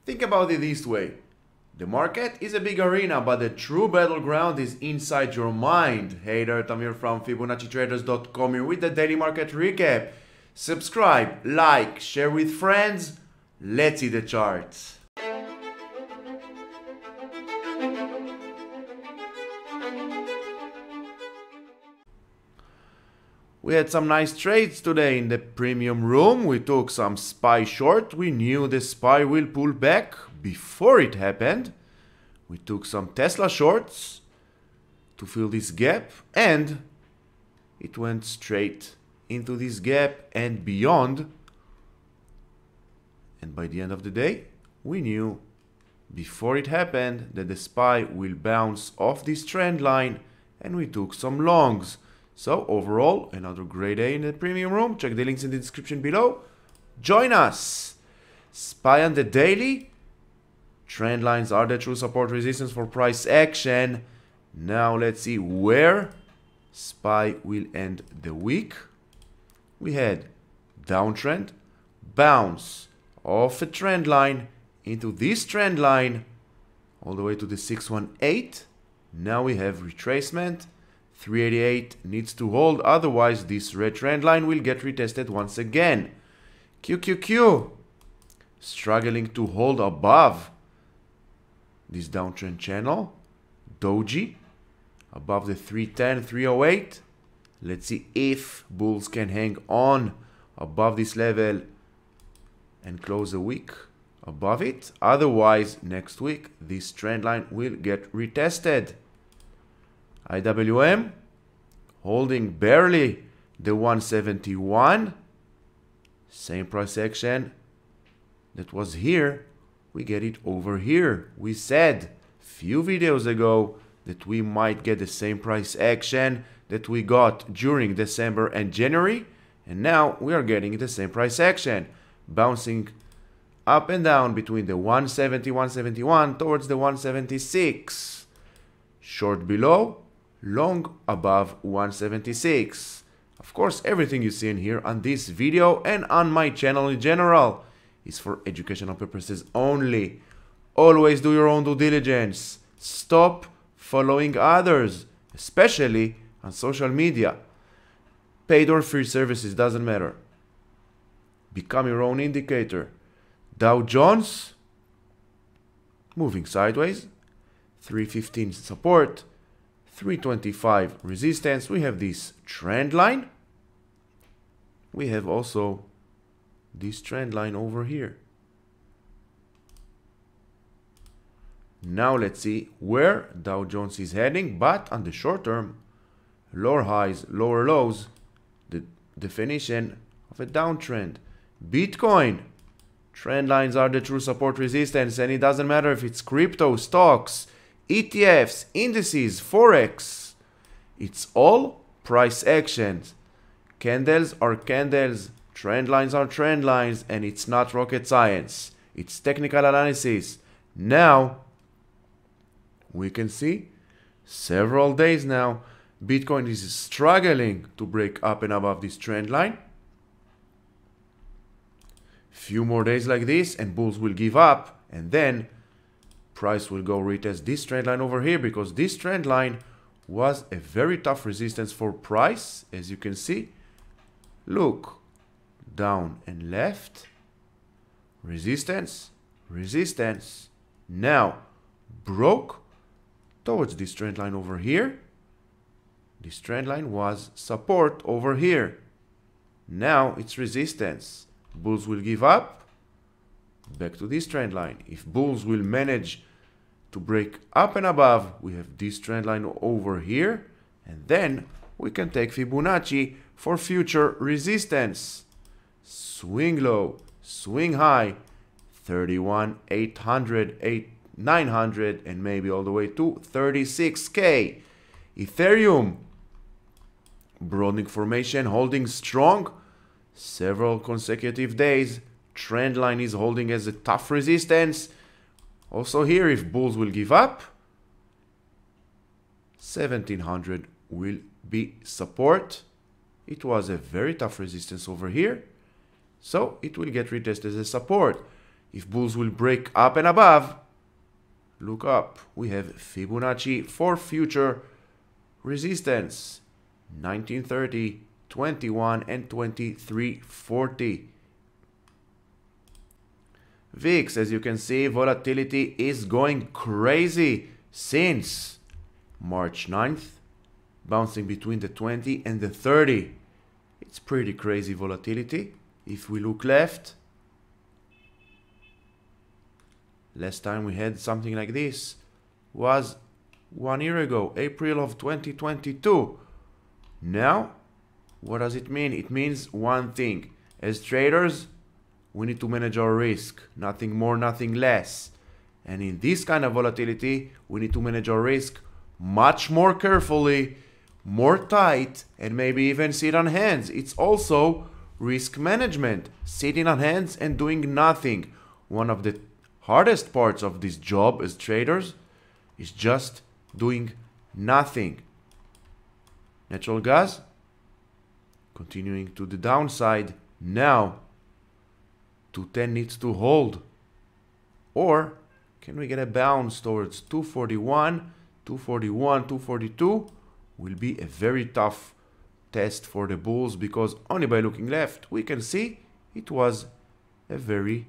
Think about it this way. The market is a big arena, but the true battleground is inside your mind. Hey there, Tom here from Fibonacci-Traders.com here with the daily market recap. Subscribe, like, share with friends. Let's see the charts. We had some nice trades today in the premium room. We took some SPY short. We knew the SPY will pull back before it happened. We took some Tesla shorts to fill this gap, and it went straight into this gap and beyond. And by the end of the day, we knew before it happened that the SPY will bounce off this trend line, and we took some longs. So overall, another great day in the premium room. Check the links in the description below. Join us. SPY on the daily. Trend lines are the true support resistance for price action. Now let's see where SPY will end the week. We had downtrend, bounce off a trend line into this trend line all the way to the 618. Now we have retracement. 388 needs to hold, otherwise this red trend line will get retested once again. QQQ struggling to hold above this downtrend channel. Doji above the 310, 308. Let's see if bulls can hang on above this level and close the week above it. Otherwise, next week this trend line will get retested. IWM holding barely the 171. Same price action that was here. We get it over here. We said few videos ago that we might get the same price action that we got during December and January, and now we are getting the same price action, bouncing up and down between the 170, 171 towards the 176. Short below, long above 176. Of course, everything you see in here on this video and on my channel in general is for educational purposes only. Always do your own due diligence. Stop following others, especially on social media. Paid or free services, doesn't matter. Become your own indicator. Dow Jones moving sideways. 315 support. 325 resistance. We have this trend line. We have also this trend line over here. Now let's see where Dow Jones is heading, but on the short term, lower highs, lower lows, the definition of a downtrend. Bitcoin, trend lines are the true support resistance, and it doesn't matter if it's crypto, stocks, ETFs, indices, Forex. It's all price actions. Candles are candles, trend lines are trend lines, and it's not rocket science. It's technical analysis. Now, we can see several days now, Bitcoin is struggling to break up and above this trend line. Few more days like this and bulls will give up, and then price will go retest this trend line over here, because this trend line was a very tough resistance for price. As you can see, look, down and left, resistance, resistance, now broke towards this trend line over here. This trend line was support over here. Now it's resistance. Bulls will give up, back to this trend line. If bulls will manage to break up and above, we have this trend line over here, and then we can take Fibonacci for future resistance. Swing low, swing high, 31,800, 900, and maybe all the way to 36K. Ethereum, broadening formation, holding strong, several consecutive days. Trend line is holding as a tough resistance. Also here, if bulls will give up, 1700 will be support. It was a very tough resistance over here, so it will get retested as a support. If bulls will break up and above, look up. We have Fibonacci for future resistance. 1930, 21 and 2340. VIX, as you can see, volatility is going crazy since March 9th, bouncing between the 20 and the 30. It's pretty crazy volatility. If we look left, last time we had something like this was 1 year ago, April of 2022. Now, what does it mean? It means one thing. As traders, we need to manage our risk. Nothing more, nothing less. And in this kind of volatility, we need to manage our risk much more carefully, more tight, and maybe even sit on hands. It's also risk management. Sitting on hands and doing nothing. One of the hardest parts of this job as traders is just doing nothing. Natural gas continuing to the downside. Now 210 needs to hold, or can we get a bounce towards 241, 241, 242? Will be a very tough test for the bulls, because only by looking left we can see it was a very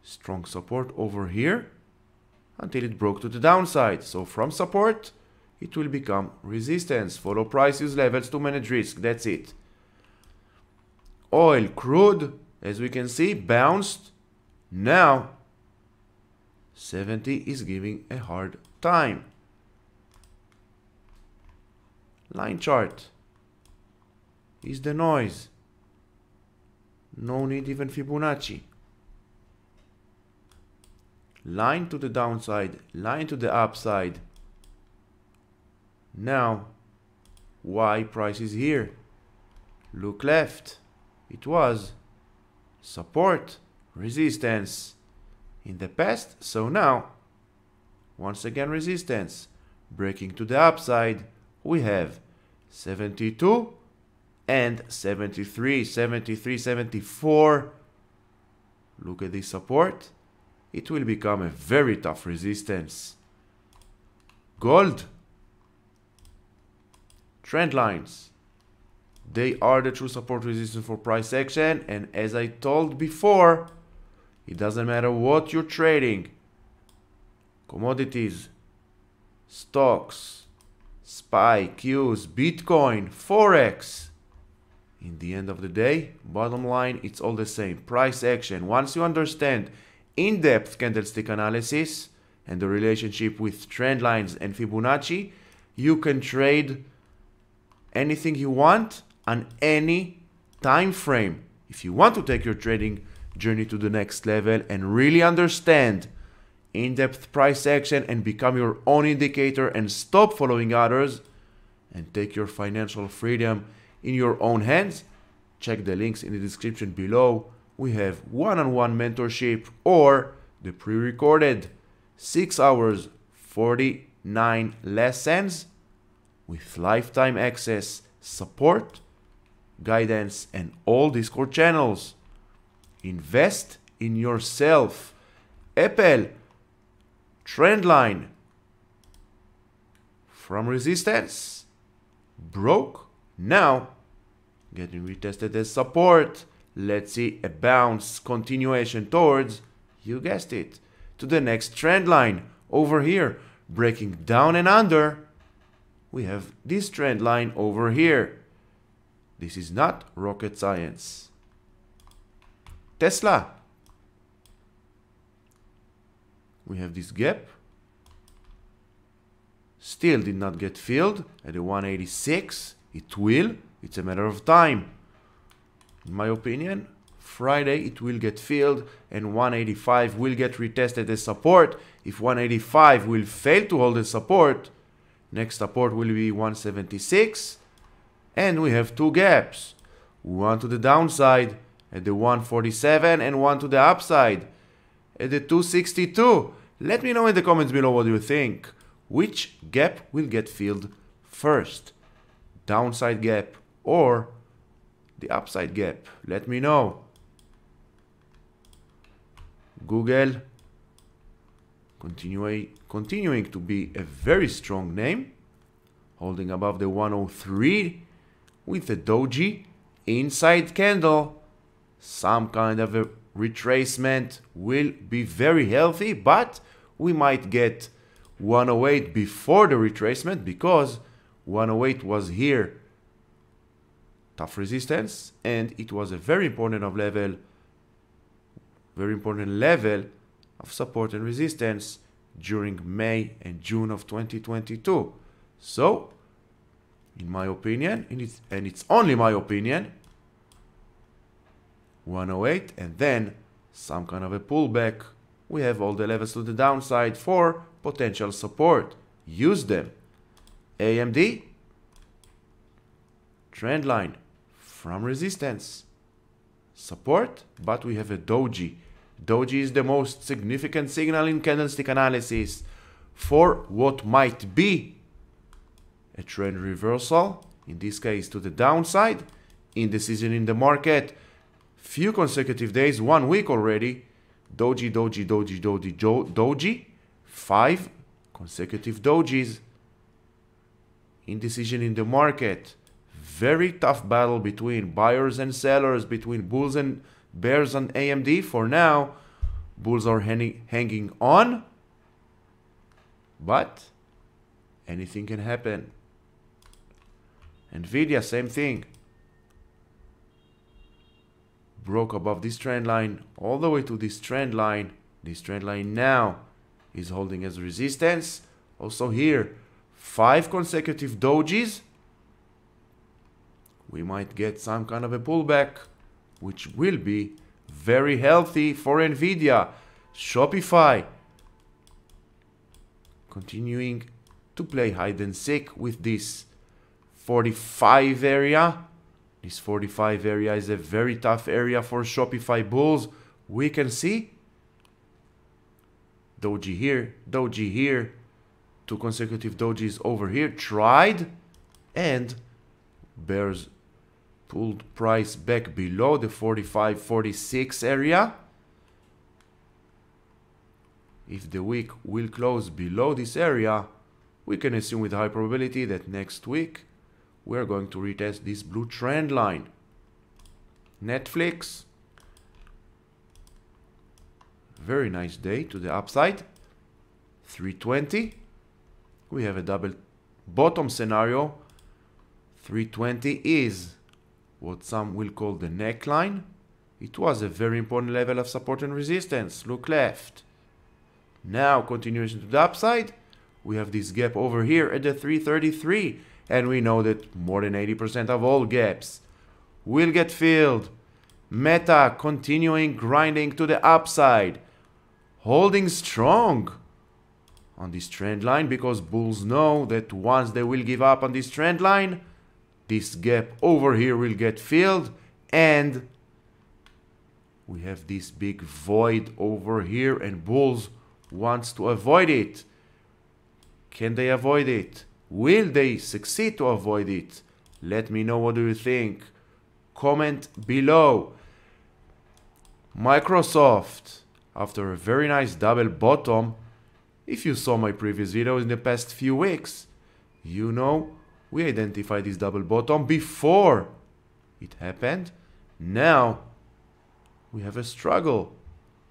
strong support over here until it broke to the downside. So from support it will become resistance. Follow price, use levels to manage risk. That's it. Oil, crude, as we can see, bounced. Now 70 is giving a hard time. Line chart is the noise. No need even Fibonacci. Line to the downside, line to the upside. Now, why price is here? Look left. It was support, resistance in the past. So now, once again resistance. Breaking to the upside, we have 72 and 73, 73, 74. Look at this support. It will become a very tough resistance. Gold. Trend lines. They are the true support resistance for price action. And as I told before, it doesn't matter what you're trading. Commodities, stocks, SPY, Qs, Bitcoin, Forex. In the end of the day, bottom line, it's all the same. Price action. Once you understand in-depth candlestick analysis and the relationship with trend lines and Fibonacci, you can trade anything you want on any time frame. If you want to take your trading journey to the next level and really understand in-depth price action and become your own indicator and stop following others and take your financial freedom in your own hands, check the links in the description below. We have one-on-one mentorship or the pre-recorded 6 hours 49 lessons with lifetime access, support, guidance, and all Discord channels. Invest in yourself. AAPL trend line from resistance broke, now getting retested as support. Let's see a bounce continuation towards, you guessed it, to the next trend line over here, breaking down and under. We have this trend line over here. This is not rocket science. Tesla. We have this gap. Still did not get filled at the 186. It will. It's a matter of time. In my opinion, Friday it will get filled and 185 will get retested as support. If 185 will fail to hold as support, next support will be 176. And we have two gaps. One to the downside at the 147 and one to the upside at the 262. Let me know in the comments below what you think. Which gap will get filled first? Downside gap or the upside gap? Let me know. Google continuing to be a very strong name, holding above the 103 with a doji inside candle. Some kind of a retracement will be very healthy, but we might get 108 before the retracement because 108 was here, tough resistance, and it was a very important level of support and resistance during May and June of 2022. So, in my opinion, and it's only my opinion, 108 and then some kind of a pullback. We have all the levels to the downside for potential support. Use them. AMD, trend line from resistance, support, but we have a doji. Doji is the most significant signal in candlestick analysis for what might be a trend reversal, in this case to the downside, indecision in the market, few consecutive days, 1 week already, doji, doji, doji, doji, doji, 5 consecutive dojis, indecision in the market, very tough battle between buyers and sellers, between bulls and bears on AMD. For now, bulls are hanging on, but anything can happen. NVDA, same thing. Broke above this trend line all the way to this trend line. This trend line now is holding as resistance. Also here, 5 consecutive dojis. We might get some kind of a pullback, which will be very healthy for NVIDIA. Shopify continuing to play hide and seek with this 45 area. This 45 area is a very tough area for Shopify bulls. We can see doji here, 2 consecutive dojis over here, tried, and bears pulled price back below the 45-46 area. If the week will close below this area, we can assume with high probability that next week we're going to retest this blue trend line. Netflix, very nice day to the upside, 320. We have a double bottom scenario. 320 is what some will call the neckline. It was a very important level of support and resistance. Look left. Now, continuation to the upside, we have this gap over here at the 333, and we know that more than 80% of all gaps will get filled. Meta continuing grinding to the upside, holding strong on this trend line because bulls know that once they will give up on this trend line, this gap over here will get filled, and we have this big void over here, and bulls wants to avoid it. Can they avoid it? Will they succeed to avoid it? Let me know, what do you think? Comment below. Microsoft, after a very nice double bottom, if you saw my previous videos in the past few weeks, you know we identified this double bottom before it happened. Now we have a struggle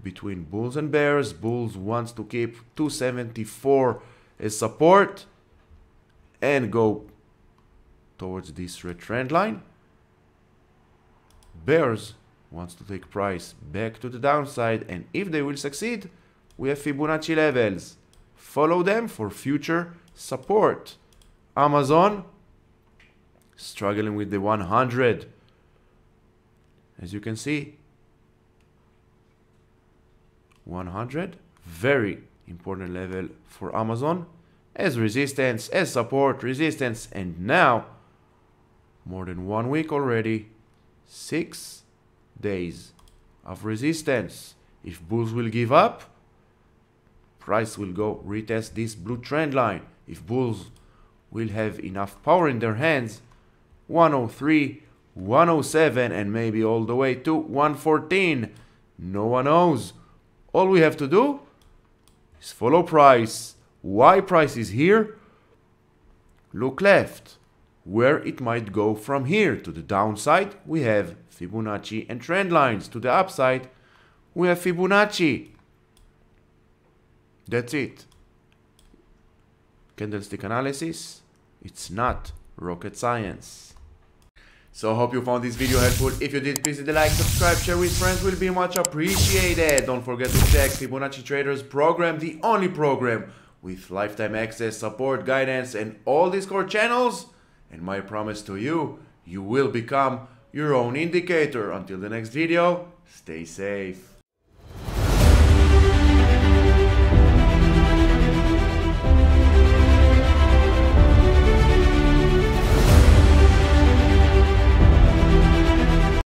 between bulls and bears. Bulls wants to keep 274 as support and go towards this red trend line. Bears wants to take price back to the downside, and if they will succeed, we have Fibonacci levels. Follow them for future support. Amazon struggling with the 100. As you can see, 100, very important level for Amazon, as resistance, as support, resistance, and now more than 1 week already, 6 days of resistance. If bulls will give up, price will go retest this blue trend line. If bulls will have enough power in their hands, 103, 107, and maybe all the way to 114. No one knows All we have to do is follow price. Why price is here? Look left, where it might go from here. To the downside, we have Fibonacci and trend lines. To the upside, we have Fibonacci. That's it. Candlestick analysis, it's not rocket science. So I hope you found this video helpful. If you did, please hit the like, subscribe, share with friends, will be much appreciated. Don't forget to check Fibonacci-Traders program, the only program with lifetime access, support, guidance, and all Discord channels. And my promise to you, you will become your own indicator. Until the next video, stay safe.